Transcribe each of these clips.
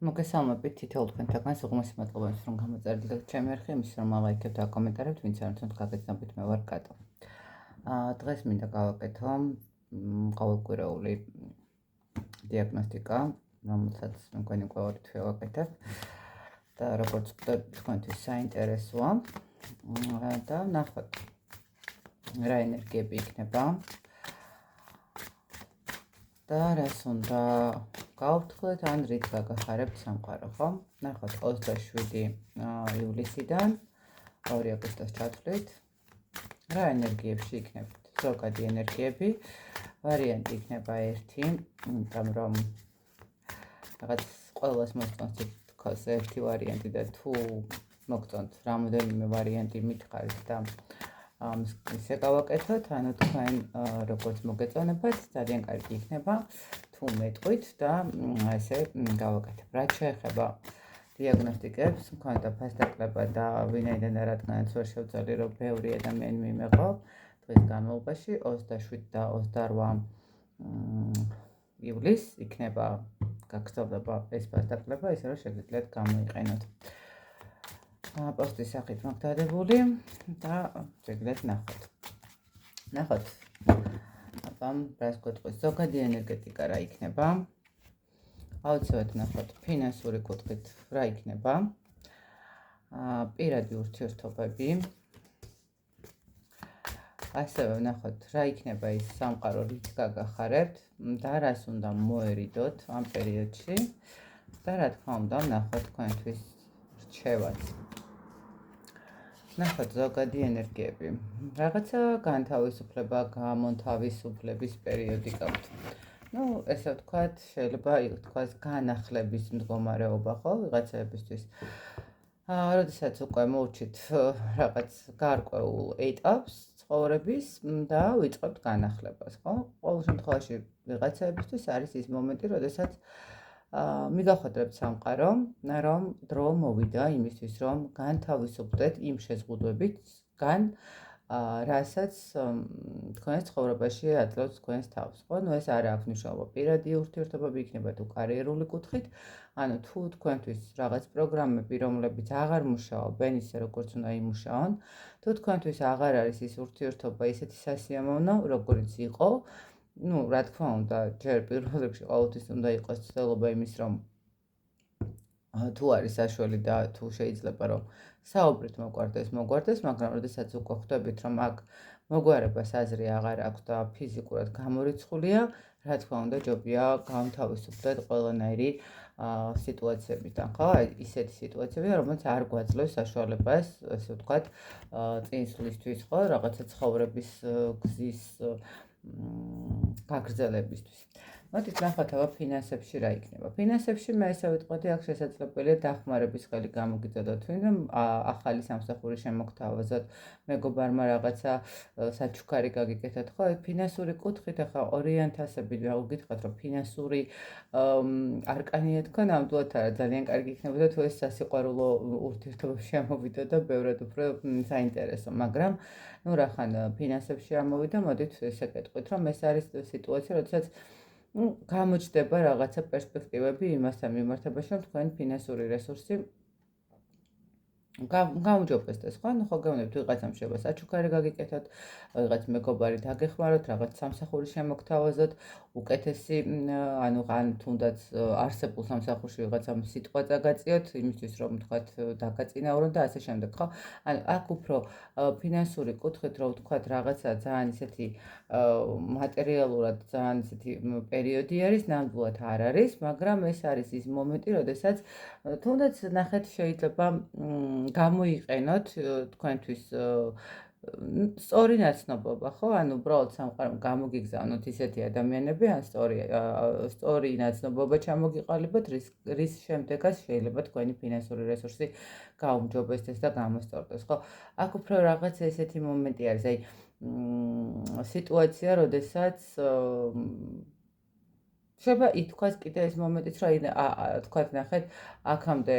მოგესალმებით თითოეულ თქვენთაგან სულ მადლობა იმის რომ გამოწერდით ჩემი არხი იმის რომ ავაიქებთ და აკომენტარებთ ვინც არ თუნდაც გაგეცნობით მე ვარ კატო. დღეს მინდა გავაკეთო ყოველკვირეული დიაგნოსტიკა, რომელსაც მეგონი ყოველდღე ვაკეთებ და როგორც ვხვდებით თქვენთვის საინტერესოა და ნახოთ რა ენერგიები იქნება და რას უნდა გავთხოვთ ან რით გაგახარებთ სამყარო, ხო? ნახოთ 27 ივლისიდან 2 აგვისტოს ჩათვლით რა ენერგიებში იქნებით. ზოგადი ენერგიები, ვარიანტი იქნება 1, იმიტომ რომ რაღაც ყველას მოსწონს თქოს ერთი ვარიანტი და თუ მოგწონთ რამოდენიმე ვარიანტი მითხარით და ისე გავაკეთოთ, ანუ თქვენ როგორც მოგეწონებათ, ძალიან კარგი იქნება თუ მეტყვით და ესე გავაკეთებ. რაც შეეხება დიაგნოსტიკებს, მქონდა ფასდაკლება და ვინაიდან რადგანაც ვერ შევძალი რომ ბევრი ადამიანი მიმეყო დღის განმავლობაში 27 და 28 ივლისს იქნება გაგრძელდება ეს ფასდაკლება, ისე რომ შეგიძლიათ გამოიყენოთ. პოსტის სახით მაგდადებული და შეგიძლიათ ნახოთ. აბა რას გვეტყვის ზოგადი ენერგეტიკა რა იქნება? აუცილებლად ნახოთ ფინანსური კუთხით რა იქნება? პირადი ურთიერთობები. ასევე ნახოთ რა იქნება ის სამყარო რით გაგახარებთ და რას უნდა მოერიდოთ ამ პერიოდში და რა თქმა უნდა ნახოთ თქვენთვის რჩევაც. ნახოთ ზოგადი ენერგიები. რაღაცა განთავისუფლება, გამონთავისუფლების პერიოდი გაქვთ. ესე ვთქვათ, შეიძლება ითქვას განახლების მდგომარეობა, ხო, ვიღაცებისთვის. როდესაც უკვე მოვჩით რაღაც გარკვეულ ეტაპს ცხოვრების და ვიწყებთ განახლებას, ხო? ყოველ შემთხვევაში ვიღაცებისთვის არის ის მომენტი, როდესაც მიგახოდრებთ სამყარო, რომ დრო მოვიდა იმისთვის, რომ განთავისუფლდეთ იმ შეზღუდვებისგან, რასაც თქვენს ცხოვრებაში აძლევს თქვენს თავს, ხო? ეს არ აქვს მნიშვნელობა პირადი ურთიერთობები იქნება თუ კარიერული კუთხით, ანუ თუ თქვენთვის რაღაც პროგრამები, რომლებიც აღარ მუშაობენ ისე როგორც უნდა იმუშაონ, თუ თქვენთვის აღარ არის ის ურთიერთობა ისეთი სასიამოვნო, როგორიც იყო, რა თქმა უნდა, ჯერ პირველ რიგში ყოველთვის უნდა იყოს ცდილობა იმის, რომ თუ არის საშველი და თუ შეიძლება რომ საუბრით მოგვარდეს, მაგრამ როდესაც უკვე ხვდებით, რომ აქ მოგვარებას აზრი აღარ აქვს და ფიზიკურად გამორიცხულია, რა თქმა უნდა, ჯობია გავთავისუფლდეთ ყველანაირი სიტუაციებიდან, ხო? ისეთი სიტუაციებიდან, რომელიც არ გვაძლევს საშუალებას, ესე ვთქვათ, წინსვლისთვის, ხო, რაღაცა ცხოვრების გზის გაგრძელებისთვის. მოდით ნახოთ აბა ფინანსებში რა იქნება. ფინანსებში მე ესე ვიტყოდი, აქ შესაძლებელია დახმარების ხელი გამოგიწოდოთ, ვინმე ახალი სამსახური შემოგთავაზოთ, მეგობარმა რაღაცა საჩუქარი გაგიკეთოთ, ხო? ფინანსური კუთხით ახლა ორიენტასები გითხრათ, რომ ფინანსური არკანია თქვა, ნამდვილად არა, ძალიან კარგი იქნებოდა თუ ეს სასიყვარულო ურთიერთობებში ამოვიდა და ბევრად უფრო საინტერესო, მაგრამ რახან ფინანსებში ამოვიდა, მოდით ესე გეტყვით, რომ ეს არის სიტუაცია, როდესაც გამოჩნდება რაღაცა პერსპექტივები იმასთან მიმართებაში, რომ თქვენ ფინანსური რესურსი გაუმჯობესდეს, ხო? ხო გეუბნებით, ვიღაცამ შეიძლება საჩუქარი გაგიკეთოთ, ვიღაც მეგობარი დაგეხმაროთ, რაღაც სამსახური შემოგთავაზოთ, უკეთესი, ანუ ან თუნდაც არსებულ სამსახურში ვიღაცამ სიტყვა წაგაწიოთ, იმისთვის რომ თქვათ დაგაწინაუროთ და ასე შემდეგ, ხო? ანუ აქ უფრო ფინანსური კუთხით რომ ვთქვათ რაღაცა ძალიან ისეთი მატერიალურად ძალიან ისეთი პერიოდი არის, ნამდვილად არ არის, მაგრამ ეს არის ის მომენტი, როდესაც თუნდაც ნახეთ შეიძლება გამოიყენოთ თქვენთვის სწორი ნაცნობობა, ხო? ანუ უბრალოდ სამყარომ გამოგიგზავნოთ ისეთი ადამიანები, ან სწორი ნაცნობობა ჩამოგიყალიბოთ, რის შემდეგაც შეიძლება თქვენი ფინანსური რესურსი გაუმჯობესდეს და გამოსწორდეს, ხო? აქ უფრო რაღაც ესეთი მომენტი არის, აი სიტუაცია, როდესაც შეიძლება ითქვას კიდე ეს მომენტიც, რომ თქვათ ნახეთ, აქამდე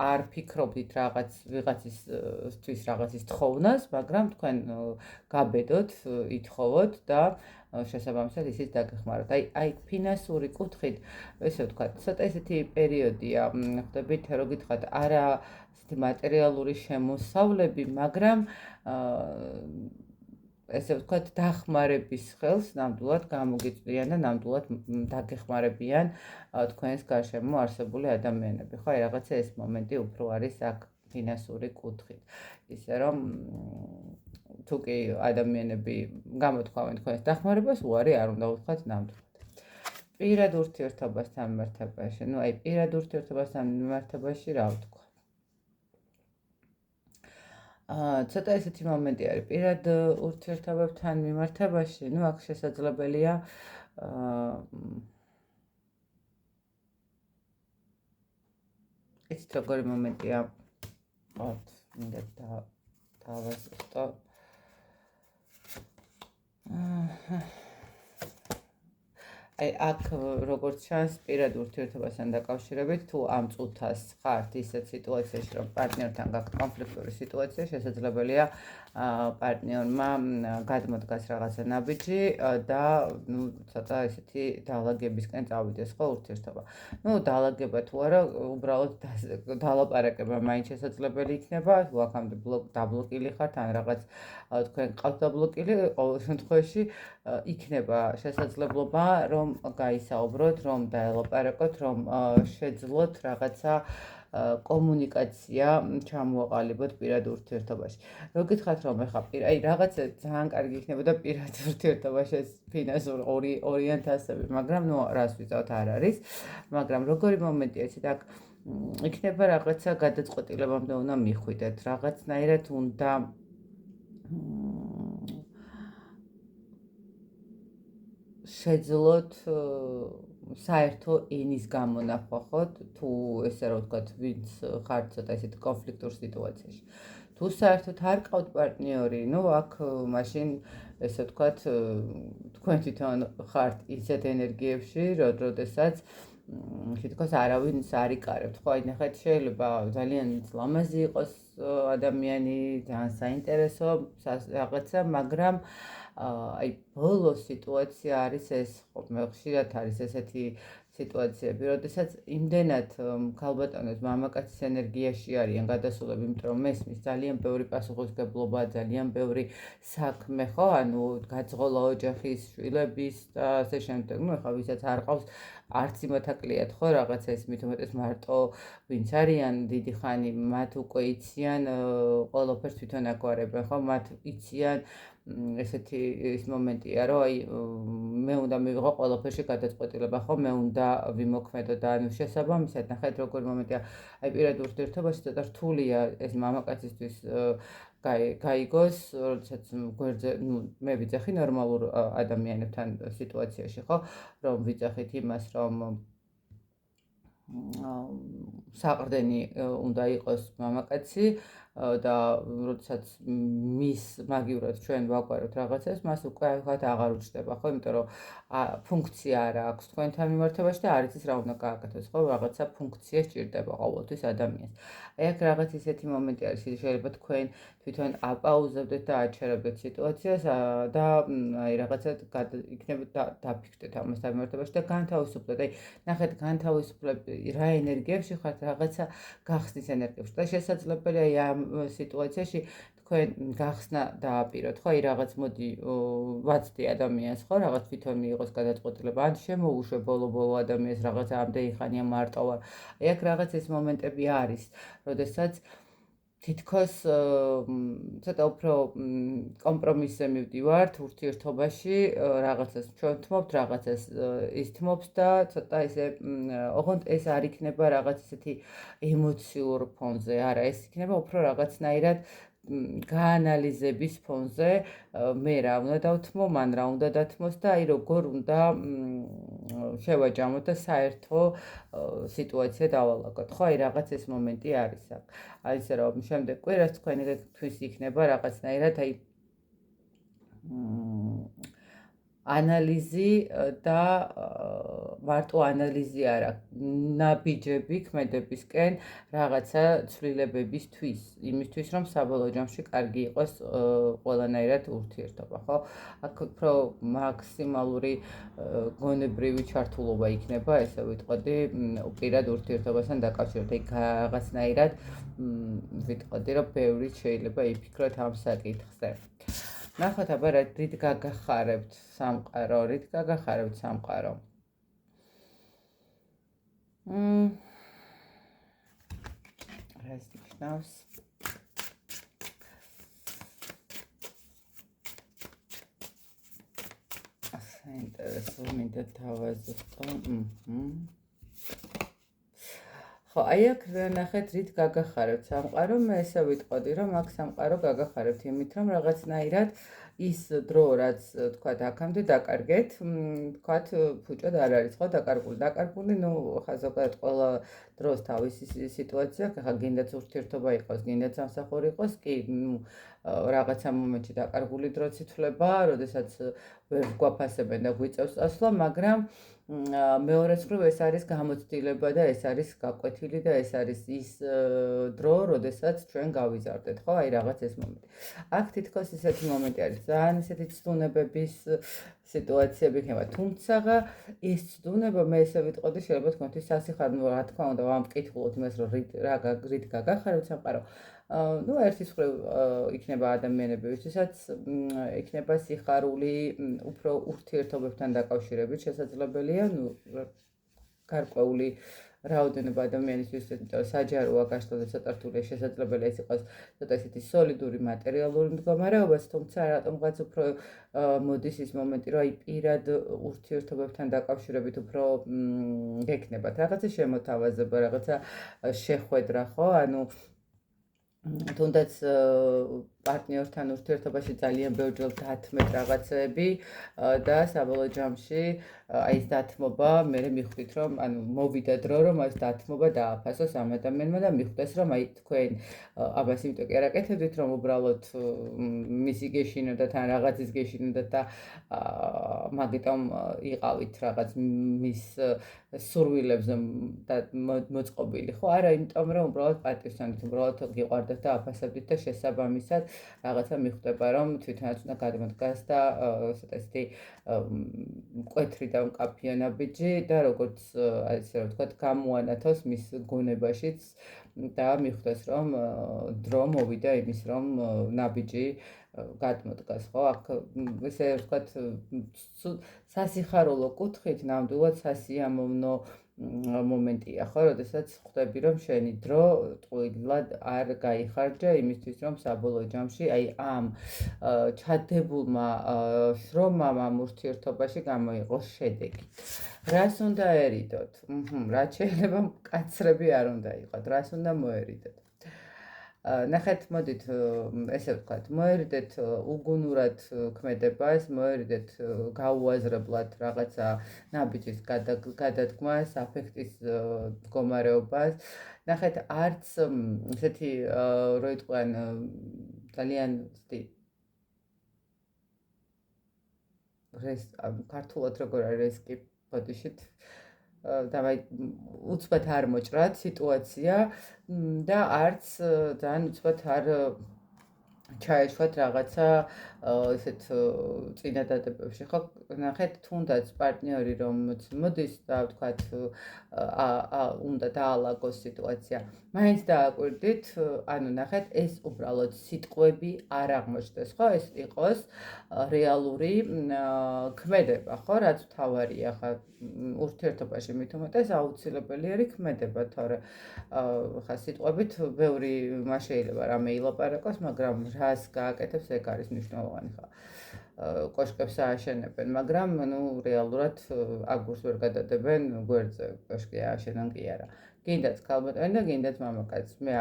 არ ფიქრობდით ვიღაცისთვის რაღაცის თხოვნას, მაგრამ თქვენ გაბედოთ, ითხოვოთ და შესაბამისად ისიც დაგეხმაროთ. აი ფინანსური კუთხით, ესე ვთქვათ, ცოტა ესეთი პერიოდია, ხვდებით, რო გითხრათ, არა ესეთი მატერიალური შემოსავლები, მაგრამ ესე ვთქვათ, დახმარების ხელს ნამდვილად გამოგიწვიან და ნამდვილად დაგეხმარებიან თქვენს გარშემო არსებული ადამიანები. ხო, აი რაღაცა ეს მომენტი უფრო არის აქ ფინანსური კუთხით. ისე რომ თუ კი ადამიანები გამოთქვამენ თქვენს დახმარებას, უარი არ უნდა უთქვათ ნამდვილად. პირად ურთიერთობასთან მიმართებაში, აი პირად ურთიერთობასთან მიმართებაში რა ვთქვა? ცოტა ესეთი მომენტი არის პირად ურთიერთობებთან მიმართებაში, აქ შესაძლებელია იცით როგორი მომენტია? მინდა დავასწრო. აი აქ როგორც ჩანს პირად ურთიერთობასთან დაკავშირებით, თუ ამ წუთას ხართ ისეთ სიტუაციაში, რომ პარტნიორთან გაქვთ კონფლიქტური სიტუაცია, შესაძლებელია პარტნიორმა გადმოდგას რაღაცა ნაბიჯი და ცოტა ესეთი დალაგებისკენ წავიდეს ხო ურთიერთობა. დალაგება თუ არა, უბრალოდ დალაპარაკება მაინც შესაძლებელი იქნება, თუ აქამდე დაბლოკილი ხართ ან რაღაც თქვენ ყავთ დაბლოკილი, ყოველ შემთხვევაში იქნება შესაძლებლობა, რომ გაისაუბროთ, რომ დაელაპარაკოთ, რომ შეძლოთ რაღაცა კომუნიკაცია ჩამოაყალიბოთ პირად ურთიერთობაში. რო გითხრათ, რომ ეხლა აი რაღაცა ძალიან კარგი იქნებოდა პირად ურთიერთობაში ფინანსური ორიენტაციები, მაგრამ რას ვიწავთ არ არის, მაგრამ როგორი მომენტია ისეთ აქ იქნება რაღაცა გადაწყვეტილებამდე უნდა მიხვიდეთ, რაღაცნაირად უნდა შეძლოთ საერთო ენის გამონახვა, ხო, თუ ესე რა ვთქვათ, ვინც ხართ ცოტა ესეთ კონფლიქტურ სიტუაციაში. თუ საერთოდ არ ყავთ პარტნიორი, აქ მაშინ ესე ვთქვათ, თქვენ თვითონ ხართ ისეთ ენერგიებში, როდესაც თითქოს არავინს არ იკარებთ, ხო, აი ნახეთ, შეიძლება ძალიან ლამაზი იყოს ადამიანი, ძალიან საინტერესო რაღაცა, მაგრამ აი ბოლო სიტუაცია არის ეს, ხშირად არის ესეთი სიტუაციები, როდესაც იმდენად ქალბატონებს მამაკაცის ენერგიაში არიან გადასულები, იმიტომ რომ მესმის ძალიან ბევრი პასუხისმგებლობა, ძალიან ბევრი საქმე, ხო, ანუ გაძღოლა ოჯახის, შვილების და ასე შემდეგ. ეხლა ვისაც არ ყავს, არც იმათ აკლიათ, ხო, რაღაცა ეს მით უმეტეს მარტო ვინც არიან დიდი ხანი, მათ უკვე იციან ყველაფერს თვითონ აგვარებენ, ხო, მათ იციან ესეთი ის მომენტია, რომ აი მე უნდა მივიღო ყველაფერში გადაწყვეტილება, ხო, მე უნდა ვიმოქმედო და ანუ შესაბამისად ნახეთ როგორი მომენტია, აი პირად ურთიერთობაში ცოტა რთულია ეს მამაკაცისთვის გაიგოს, როდესაც გვერდზე, მე ვიძახი ნორმალურ ადამიანებთან სიტუაციაში, ხო, რომ ვიძახით იმას, რომ საყრდენი უნდა იყოს მამაკაცი და როდესაც მის მაგივრად ჩვენ ვაგვარებთ რაღაცას, მას უკვე ვთქვათ აღარ უჩნდება, ხო, იმიტომ რომ ფუნქცია არა აქვს თქვენთან მიმართებაში და არ იცის რა უნდა გააკეთოს, ხო, რაღაცა ფუნქცია სჭირდება ყოველთვის ადამიანს. აი აქ რაღაც ისეთი მომენტი არის, შეიძლება თქვენ თვითონ აპაუზებდეთ და აჩერებდეთ სიტუაციას და აი რაღაცა იქნება დაფიქრდეთ ამასთან მიმართებაში და განთავისუფლდეთ. აი ნახეთ, განთავისუფლებით რა ენერგიებში ხართ, რაღაცა გახსნის ენერგიებში და შესაძლებელია აი ამ სიტუაციაში თქვენ გახსნა დააპიროთ, ხო, აი რაღაც მოდი ვაცდი ადამიანს, ხო, რაღაც თვითონ მიიღოს გადაწყვეტილება, ან შემოუშვე ბოლო ადამიანს რაღაცა ამდენი ხანია მარტო ვარ. აი აქ რაღაც ეს მომენტები არის, როდესაც თითქოს ცოტა უფრო კომპრომისზე მივდივართ ურთიერთობაში, რაღაცას ჩვენ თმობთ, რაღაცას ის თმობს და ცოტა ესე ოღონდ ეს არ იქნება რაღაც ესეთი ემოციურ ფონზე, არა, ეს იქნება უფრო რაღაცნაირად გაანალიზების ფონზე, მე რა უნდა დავთმო, მან რა უნდა დათმოს და აი როგორ უნდა შევაჯამოთ და საერთო სიტუაცია დავალაგოთ. ხო, აი რაღაც ეს მომენტი არის აქ. აი ესე რომ შემდეგ კვირას თქვენთვის იქნება რაღაცნაირად აი ანალიზი და მარტო ანალიზი არა, ნაბიჯები ქმედებისკენ რაღაცა ცვლილებებისთვის, იმისთვის, რომ საბოლოო ჯამში კარგი იყოს ყველანაირად ურთიერთობა, ხო? აქ უფრო მაქსიმალური გონებრივი ჩართულობა იქნება, ესე ვიტყოდი, პირად ურთიერთობასთან დაკავშირებით. რაღაცნაირად ვიტყოდი, რომ ბევრი შეიძლება იფიქროთ ამ საკითხზე. ნახოთ, აბა რით გაგახარებთ სამყარო, რით გაგახარებთ სამყარო. რას ნიშნავს? საინტერესო, მინდა თავაზობ. ხო, აი აქ ნახეთ, რით გაგახარებთ სამყარო, მე ესე ვიტყოდი, რომ აქ სამყარო გაგახარებთ იმით, რომ რაღაცნაირად ის დრო, რაც თქვათ აქამდე დაკარგეთ, თქვათ ფუჭოდ არ არის, ხო, დაკარგული, ნუ ხა ზოგადად ყველა დროს თავისი სიტუაცია აქვს, ხა გინდაც ურთიერთობა იყოს, გინდაც სამსახური იყოს, კი, ნუ რაღაცა მომენტში დაკარგული დროც ითვლება, როდესაც ვერ გვაფასებენ და გვიწევს წასვლა, მაგრამ მეორეს მხრივ ეს არის გამოცდილება და ეს არის გაკვეთილი და ეს არის ის დრო, როდესაც ჩვენ გავიზარდეთ, ხო? აი რაღაც ეს მომენტი. აქ თითქოს ისეთი მომენტი არის, ძალიან ისეთი ცდუნებების სიტუაციები იქნება, თუმცა ის ცდუნება მე ესე ვიტყოდი, შეიძლება თქვენ სასიხარნო, რა თქმა უნდა, ვამტკითხულობთ იმას, რომ რით გაგახარებთ სამყარო. ნუ ერთის მხრივ იქნება ადამიანები, ვისთვისაც იქნება სიხარული უფრო ურთიერთობებთან დაკავშირებით შესაძლებელია, ნუ გარკვეული რაოდენობა ადამიანისთვის საჯაროა გაშლილ და ცოტა რთულია შესაძლებელია ეს იყოს ცოტა ისეთი სოლიდური მატერიალური მდგომარეობა, თუმცა რატომღაც უფრო მოდის ის მომენტი, რომ აი პირად ურთიერთობებთან დაკავშირებით უფრო გექნებათ რაღაცა შემოთავაზება, რაღაცა შეხვედრა, ხო? ანუ თუნდაც პარტნიორთან ურთიერთობაში ძალიან ბევრჯერ დათმეთ რაღაცები და საბოლოო ჯამში აი ეს დათმობა მე მიხვდით, რომ ანუ მოვიდა დრო, რომ ეს დათმობა დააფასოს ამ ადამიანმა და მიხვდეს, რომ აი თქვენ ამას იმიტომ კი არ აკეთებდით, რომ უბრალოდ მისი გეშინოდათ ან რაღაცის გეშინოდათ და მაგიტომ იყავით რაღაც მის სურვილებზე და მოწყობილი, ხო? არა, იმიტომ რომ უბრალოდ პატივისცემით, უბრალოდ გიყვარდათ და აფასებდით და შესაბამისად რაღაცა მიხვდება, რომ თვითონაც უნდა გადმოდგას და ესეთი მკვეთრი და მკაფიო ნაბიჯი და როგორც ასე რომ ვთქვათ, გამოანათოს მის გონებაშიც და მიხვდეს, რომ დრო მოვიდა იმის, რომ ნაბიჯი გადმოდგას, ხო? აქ ესე ვთქვათ, სასიხარულო კუთხით ნამდვილად სასიამოვნო მომენტია, ხო, როდესაც ხვდები, რომ შენი დრო ტყუილად არ გაიხარჯა იმისთვის, რომ საბოლოო ჯამში აი ამ ჩადებულმა შრომამ ამ ურთიერთობაში გამოიღოს შედეგი. რას უნდა ერიდოთ? რაც შეიძლება მკაცრები არ უნდა იყოთ, რას უნდა მოერიდოთ? ნახეთ, მოდით ესე ვთქვათ, მოერიდეთ უგუნურად ქმედებას, მოერიდეთ გაუაზრებლად რაღაცა ნაბიჯის გადადგმას, აფექტის მდგომარეობას. ნახეთ, არც ესეთი რო იყვნენ ძალიან ქართულად როგორ არის რისკი ბოდიშით დავაი უცბად არ მოჭრათ სიტუაცია და არც ძალიან უცბად არ ჩაეშვათ რაღაცა ესეთ წინადადებებში, ხო? ნახეთ, თუნდაც პარტნიორი რომც მოდის და ვთქვათ უნდა დაალაგოს სიტუაცია, მაინც დააკვირდით, ანუ ნახეთ, ეს უბრალოდ სიტყვები არ აღმოჩნდეს, ხო? ეს იყოს რეალური ქმედება, ხო? რაც მთავარია ხა ურთიერთობაში მით უმეტეს აუცილებელი არის ქმედება, თორე ხა სიტყვებით ბევრი მა შეიძლება რამე ილაპარაკოს, მაგრამ რას გააკეთებს, ეგ არის მნიშვნელოვანი ხა. კოშკებს ააშენებენ, მაგრამ ნუ რეალურად აგურს ვერ გადადებენ გვერდზე, კოშკი ააშენონ კი არა. გინდაც ქალბატონი და გინდაც მამაკაცი. მე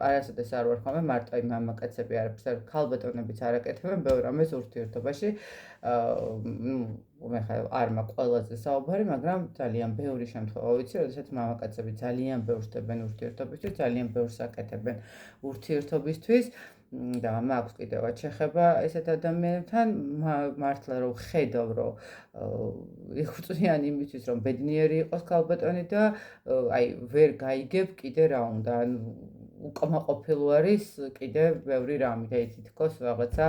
არასოდეს არ ვარ ხოლმე მარტო იმ მამაკაცები არაფერს ქალბატონებიც არ აკეთებენ ბევრ რამეს ურთიერთობაში. მე ხა არ მაქვს ყველაზე საუბარი, მაგრამ ძალიან ბევრი შემთხვევა ვიცი, როდესაც მამაკაცები ძალიან ბევრს ხდებენ ურთიერთობისთვის, ძალიან ბევრს აკეთებენ ურთიერთობისთვის და მაქვს კიდევაც შეხება ესეთ ადამიანებთან, მართლა რომ ხედავ, რომ იღწვიან იმისთვის, რომ ბედნიერი იყოს ქალბატონი და აი ვერ გაიგებ კიდე რა უნდა, ანუ უკმაყოფილო არის კიდე ბევრი რამე და იცი თქოს რაღაცა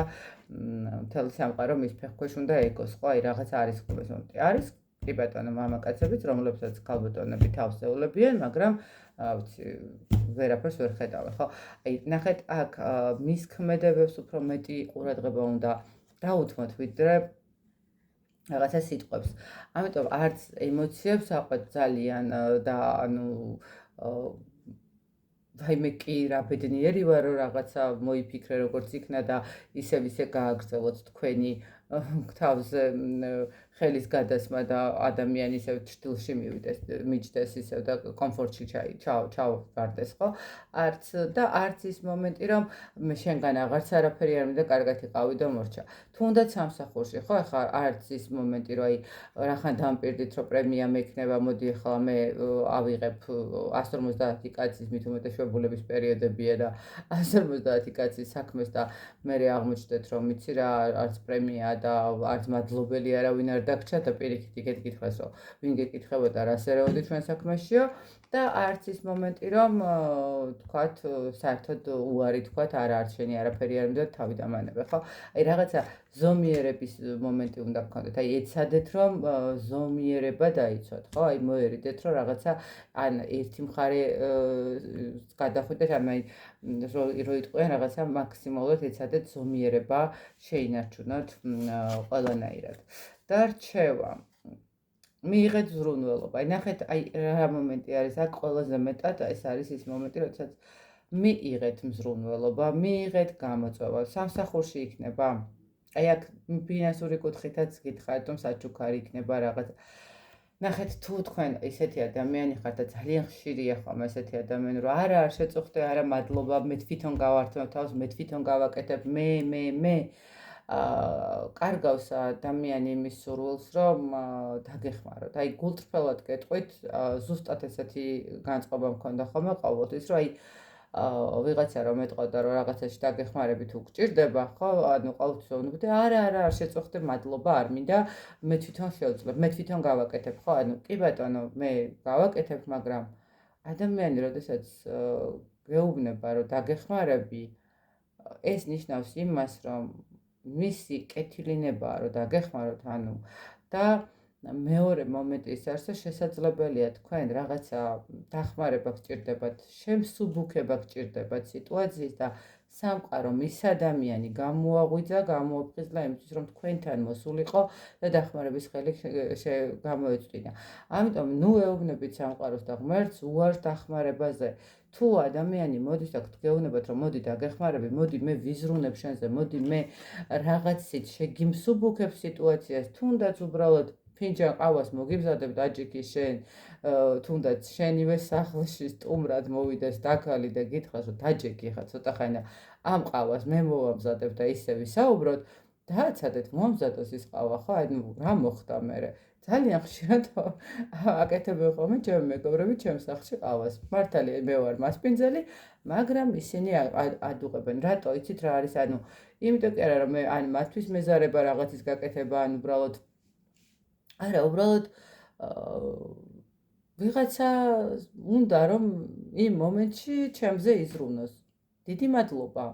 მთელი სამყარო მის ფეხქვეშ უნდა ეგოს, ხო, აი რაღაცა არის ხმის მომენტი. არის კი ბატონო მამაკაცებიც, რომლებსაც ქალბატონები თავს ეულებიან, მაგრამ ვიცი, ვერაფერს ვერ ხედავენ, ხო? აი, ნახეთ, აქ მის ქმედებებს უფრო მეტი ყურადღება უნდა დაუთმოთ, ვიდრე რაღაცა სიტყვებს. ამიტომ არც ემოციებს აყვეთ ძალიან და ანუ ვაიმე კი რა ბედნიერი ვარ რომ რაღაცა მოიფიქრე როგორც იქნა და ისევ გააგრძელოთ თქვენი თავზე ხელის გადასმა და ადამიანი ისევ ჭრილში მივიდეს, მიჯდეს ისევ და კომფორტში ჩავვარდეს, ხო? არც ის მომენტი რომ მე შენგან აღარც არაფერი არ მინდა, კარგად იყავი და მორჩა. თუნდაც სამსახურში, ხო, ახლა არც ის მომენტი რომ აი რახან დამპირდით რომ პრემია მექნება, მოდი ახლა მე ავიღებ 150 კაცის მით უმეტეს შვებულების პერიოდებია და 150 კაცის საქმეს და მე აღმოჩნდეთ რომ იცი რა არც პრემია და არც მადლობელი არავინ არ დაგჭა და პირიქით იქეთ გითხრას რომ ვინ გეკითხებოდა რა შერეოდი ჩვენ საქმეშიო და არც ის მომენტი რომ თქვათ საერთოდ უარი თქვათ არა არც შენი არაფერი არ უნდა თავი დამანებე ხო აი რაღაცა ზომიერების მომენტი უნდა გქონდეთ აი ეცადეთ რომ ზომიერება დაიცვათ ხო აი მოერიდეთ რომ რაღაცა ან ერთი მხარე გადახვიდეთ ან აი რო იტყვიან რაღაცა მაქსიმალურად ეცადეთ ზომიერება შეინარჩუნოთ ყველანაირად და რჩევა მიიღეთ ზრუნველობა. აი ნახეთ, აი რა მომენტი არის აქ ყველაზე მეტად, ეს არის ის მომენტი, როდესაც მიიღეთ მზრუნველობა, მიიღეთ გამოწვევა. სამსახურში იქნება. აი აქ ფინანსური კუთხითაც გითხარით, რომ საჩუქარი იქნება რაღაც. ნახეთ, თუ თქვენ ესეთი ადამიანი ხართ და ძალიან ხშირია ხომ ესეთი ადამიანი, რომ არა არ შეწუხდე, არა მადლობა, მე თვითონ გავართმევ თავს, მე თვითონ გავაკეთებ, მე კარგავს ადამიანი იმის სურვილს, რომ დაგეხმაროთ. აი გულწრფელად გეტყვით, ზუსტად ესეთი განწყობა მქონდა ხოლმე ყოველთვის, რომ აი ვიღაცა რომ ეტყოდა რომ რაღაცაში დაგეხმარებით უგჭირდება, ხო? ანუ ყოველთვის ვუყურებდი, არა არ შეწუხდე, მადლობა, არ მინდა, მე თვითონ შევძლებ, მე თვითონ გავაკეთებ, ხო? ანუ კი ბატონო, მე გავაკეთებ, მაგრამ ადამიანი, როდესაც გეუბნება, რომ დაგეხმარები, ეს ნიშნავს იმას, რომ მისი კეთილინებაა რომ დაგეხმაროთ ანუ და მეორე მომენტი ის არის რომ შესაძლებელია თქვენ რაღაცა დახმარება გჭირდებათ, შემსუბუქება გჭირდებათ სიტუაციის და სამყარო მის ადამიანი გამოაღვიძა, გამოაფხიზლა იმისთვის რომ თქვენთან მოსულიყო და დახმარების ხელი გამოეწვინა. ამიტომ ნუ ეუბნებით სამყაროს და ღმერთს უარს დახმარებაზე. თუ ადამიანი მოდის და გეუბნებათ რომ მოდი დაგეხმარები, მოდი მე ვიზრუნებ შენზე, მოდი მე რაღაცით შეგიმსუბუქებ სიტუაციას, თუნდაც უბრალოდ ფინჯან ყავას მოგიბზადებ დაჭიქი შენ, თუნდაც შენივე სახლში სტუმრად მოვიდეს დაქალი და გითხრას რომ დაჭიქი ხა ცოტა ხანა ამ ყავას მე მოვამზადებ და ისე ვისაუბროთ, დააცადეთ მომზადოს ის ყავა, ხო? ანუ რა მოხდა მერე? ძალიან ხშირად აკეთებენ ხოლმე ჩემი მეგობრები ჩემს სახლში ყავას. მართალია მე ვარ მასპინძელი, მაგრამ ისინი ადუღებენ. რატო იცით რა არის? ანუ იმიტომ კი არა რომ მე ან მათთვის მეზარება რაღაცის გაკეთება, ან უბრალოდ არა, უბრალოდ ვიღაცა უნდა რომ იმ მომენტში ჩემზე იზრუნოს. დიდი მადლობა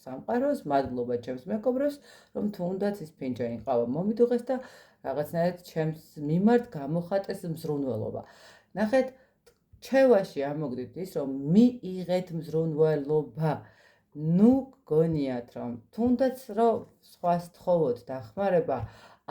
სამყაროს, მადლობა ჩემს მეგობრებს, რომ თუნდაც ის ფინჯანი ყავა მომიდუღეს და რაღაცნაირად ჩემს მიმართ გამოხატეს მზრუნველობა. ნახეთ, რჩევაში ამოგდით ის, რომ მიიღეთ მზრუნველობა. ნუ გონიათ, რომ თუნდაც რომ სხვას თხოვოთ დახმარება,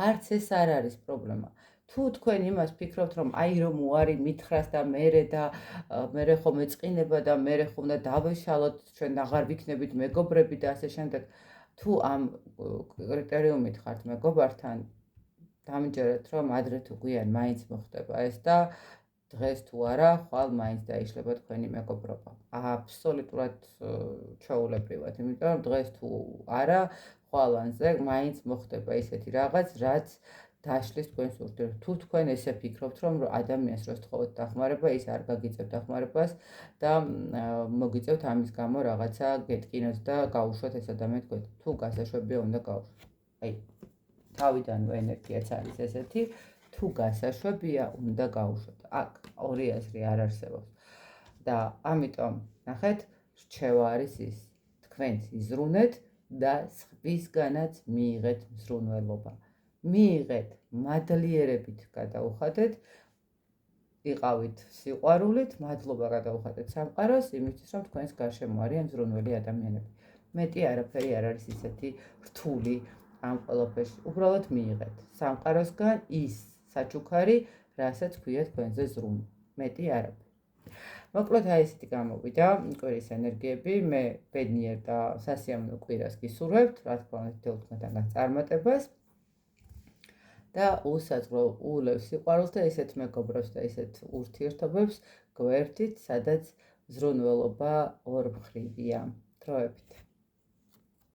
არც ეს არ არის პრობლემა. თუ თქვენ იმას ფიქრობთ, რომ აი რომ უარი მითხრას და მერე ხომ ეწყინება და მერე ხომ უნდა დავეშალოთ, ჩვენ აღარ ვიქნებით მეგობრები და ასე შემდეგ, თუ ამ კრიტერიუმით ხართ მეგობართან, დამიჯერეთ, რომ ადრე თუ გვიან მაინც მოხდება ეს და დღეს თუ არა, ხვალ მაინც დაიშლება თქვენი მეგობრობა. აბსოლუტურად ჩვეულებრივად, იმიტომ რომ დღეს თუ არა, ხვალ ანზე მაინც მოხდება ისეთი რაღაც, რაც დაშლის თქვენს ურთიერთობას. თუ თქვენ ესე ფიქრობთ, რომ ადამიანს რო სთხოვოთ დახმარება, ის არ გაგიწევთ დახმარებას და მოგიწევთ ამის გამო რაღაცა გეტკინოთ და გაუშვათ ეს ადამიანი თქვენ. თუ გასაშვებია, უნდა გაუშვათ. აი, თავიდანვე ენერგიაც არის ესეთი, თუ გასაშვებია, უნდა გაუშვათ. აქ ორი აზრი არ არსებობს. და ამიტომ, ნახეთ, რჩევა არის ის, თქვენც იზრუნეთ და სხვისგანაც მიიღეთ მზრუნველობა. მიიღეთ, მადლიერებით გადაუხადეთ, იყავით სიყვარულით, მადლობა გადაუხადეთ სამყაროს, იმისთვის, რომ თქვენს გარშემო არიან მზრუნველი ადამიანები. მეტი არაფერი არ არის ისეთი რთული ამ ყველაფერში. უბრალოდ მიიღეთ სამყაროსგან ის საჩუქარი, რასაც ქვია თქვენზე ზრუნვა. მეტი არაფერი. მოკლედ აი ესეთი გამოვიდა კვირის ენერგიები. მე ბედნიერ და სასიამოვნო კვირას გისურვებთ, რა თქმა უნდა, თითოეულთგან წარმატებას. და უსაწყრო უვლევს სიყვარულს და ესეთ მეგობრებს და ესეთ ურთიერთობებს გვერდით, სადაც ზრუნველობა ორმხრივია. დროებით.